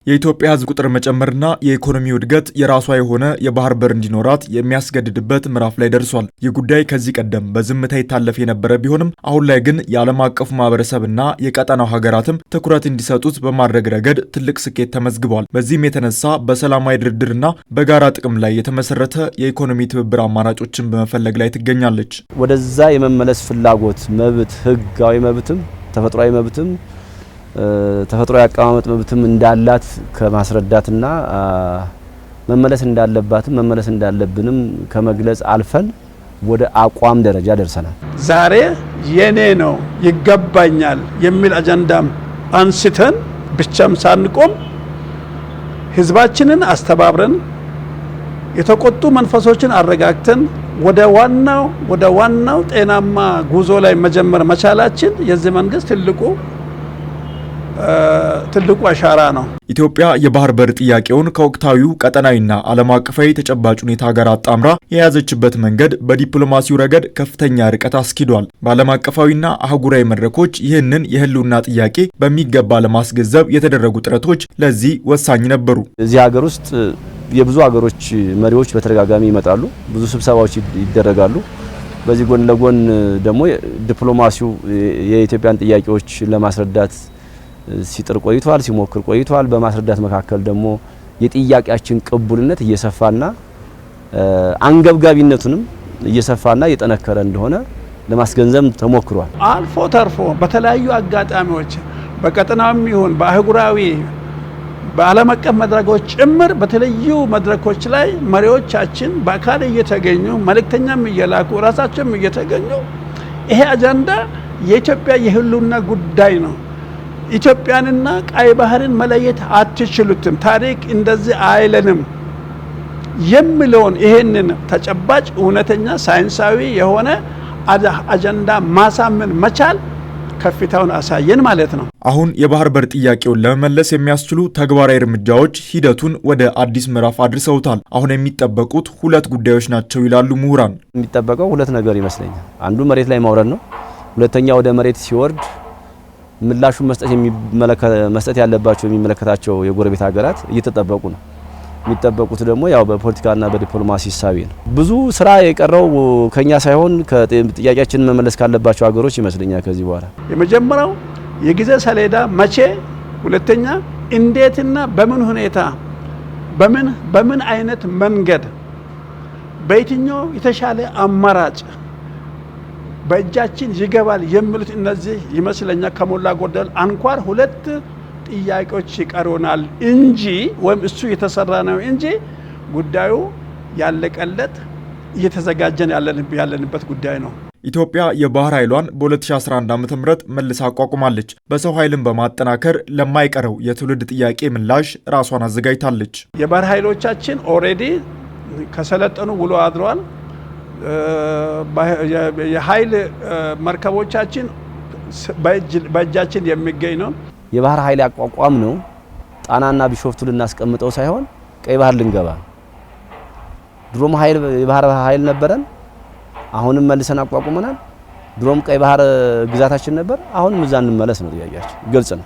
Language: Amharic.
የኢትዮጵያ ሕዝብ ቁጥር መጨመርና የኢኮኖሚው እድገት የራሷ የሆነ የባህር በር እንዲኖራት የሚያስገድድበት ምዕራፍ ላይ ደርሷል። ይህ ጉዳይ ከዚህ ቀደም በዝምታ ይታለፍ የነበረ ቢሆንም አሁን ላይ ግን የዓለም አቀፉ ማህበረሰብና የቀጠናው ሀገራትም ትኩረት እንዲሰጡት በማድረግ ረገድ ትልቅ ስኬት ተመዝግቧል። በዚህም የተነሳ በሰላማዊ ድርድርና በጋራ ጥቅም ላይ የተመሰረተ የኢኮኖሚ ትብብር አማራጮችን በመፈለግ ላይ ትገኛለች። ወደዛ የመመለስ ፍላጎት መብት፣ ህጋዊ መብትም ተፈጥሯዊ መብትም ተፈጥሮ ያቀማመጥ መብትም እንዳላት ከማስረዳትና መመለስ እንዳለባትም መመለስ እንዳለብንም ከመግለጽ አልፈን ወደ አቋም ደረጃ ደርሰናል። ዛሬ የኔ ነው ይገባኛል የሚል አጀንዳም አንስተን ብቻም ሳንቆም ህዝባችንን አስተባብረን የተቆጡ መንፈሶችን አረጋግተን ወደ ዋናው ጤናማ ጉዞ ላይ መጀመር መቻላችን የዚህ መንግስት ትልቁ አሻራ ነው። ኢትዮጵያ የባህር በር ጥያቄውን ከወቅታዊው ቀጠናዊና ዓለም አቀፋዊ ተጨባጭ ሁኔታ ጋር አጣምራ የያዘችበት መንገድ በዲፕሎማሲው ረገድ ከፍተኛ ርቀት አስኪዷል። በዓለም አቀፋዊና አህጉራዊ መድረኮች ይህንን የህልውና ጥያቄ በሚገባ ለማስገንዘብ የተደረጉ ጥረቶች ለዚህ ወሳኝ ነበሩ። እዚህ ሀገር ውስጥ የብዙ ሀገሮች መሪዎች በተደጋጋሚ ይመጣሉ፣ ብዙ ስብሰባዎች ይደረጋሉ። በዚህ ጎን ለጎን ደግሞ ዲፕሎማሲው የኢትዮጵያን ጥያቄዎች ለማስረዳት ሲጥር ቆይቷል፣ ሲሞክር ቆይቷል። በማስረዳት መካከል ደግሞ የጥያቄያችን ቅቡልነት እየሰፋና አንገብጋቢነቱንም እየሰፋና እየጠነከረ እንደሆነ ለማስገንዘብ ተሞክሯል። አልፎ ተርፎ በተለያዩ አጋጣሚዎች በቀጠናውም ይሁን በአህጉራዊ በዓለም አቀፍ መድረኮች ጭምር በተለያዩ መድረኮች ላይ መሪዎቻችን በአካል እየተገኙ መልእክተኛም እየላኩ ራሳቸውም እየተገኙ ይሄ አጀንዳ የኢትዮጵያ የህልውና ጉዳይ ነው፣ ኢትዮጵያንና ቀይ ባህርን መለየት አትችሉትም፣ ታሪክ እንደዚህ አይለንም የሚለውን ይሄንን ተጨባጭ እውነተኛ ሳይንሳዊ የሆነ አጀንዳ ማሳመን መቻል ከፍታውን አሳየን ማለት ነው። አሁን የባህር በር ጥያቄውን ለመመለስ የሚያስችሉ ተግባራዊ እርምጃዎች ሂደቱን ወደ አዲስ ምዕራፍ አድርሰውታል። አሁን የሚጠበቁት ሁለት ጉዳዮች ናቸው ይላሉ ምሁራን። የሚጠበቀው ሁለት ነገር ይመስለኛል። አንዱ መሬት ላይ ማውረድ ነው። ሁለተኛ ወደ መሬት ሲወርድ ምላሹን መስጠት ያለባቸው የሚመለከታቸው የጎረቤት ሀገራት እየተጠበቁ ነው። የሚጠበቁት ደግሞ ያው በፖለቲካና በዲፕሎማሲ ሂሳብ ነው። ብዙ ስራ የቀረው ከኛ ሳይሆን ከጥያቄያችንን መመለስ ካለባቸው ሀገሮች ይመስለኛል። ከዚህ በኋላ የመጀመሪያው የጊዜ ሰሌዳ መቼ፣ ሁለተኛ እንዴትና በምን ሁኔታ በምን አይነት መንገድ በየትኛው የተሻለ አማራጭ በእጃችን ይገባል የሚሉት እነዚህ ይመስለኛል ከሞላ ጎደል አንኳር ሁለት ጥያቄዎች ይቀሩናል እንጂ ወይም እሱ የተሰራ ነው እንጂ ጉዳዩ ያለቀለት እየተዘጋጀን ያለንበት ጉዳይ ነው። ኢትዮጵያ የባህር ኃይሏን በ2011 ዓ.ም መልሳ አቋቁማለች። በሰው ኃይልን በማጠናከር ለማይቀረው የትውልድ ጥያቄ ምላሽ ራሷን አዘጋጅታለች። የባህር ኃይሎቻችን ኦሬዲ ከሰለጠኑ ውሎ አድረዋል። የኃይል መርከቦቻችን በእጃችን የሚገኝ ነው። የባህር ኃይል አቋቋም ነው ጣናና ቢሾፍቱ ልናስቀምጠው ሳይሆን ቀይ ባህር ልንገባ። ድሮም የባህር ኃይል ነበረን፣ አሁንም መልሰን አቋቁመናል። ድሮም ቀይ ባህር ግዛታችን ነበር፣ አሁንም እዛ እንመለስ ነው ጥያቄያችን። ግልጽ ነው።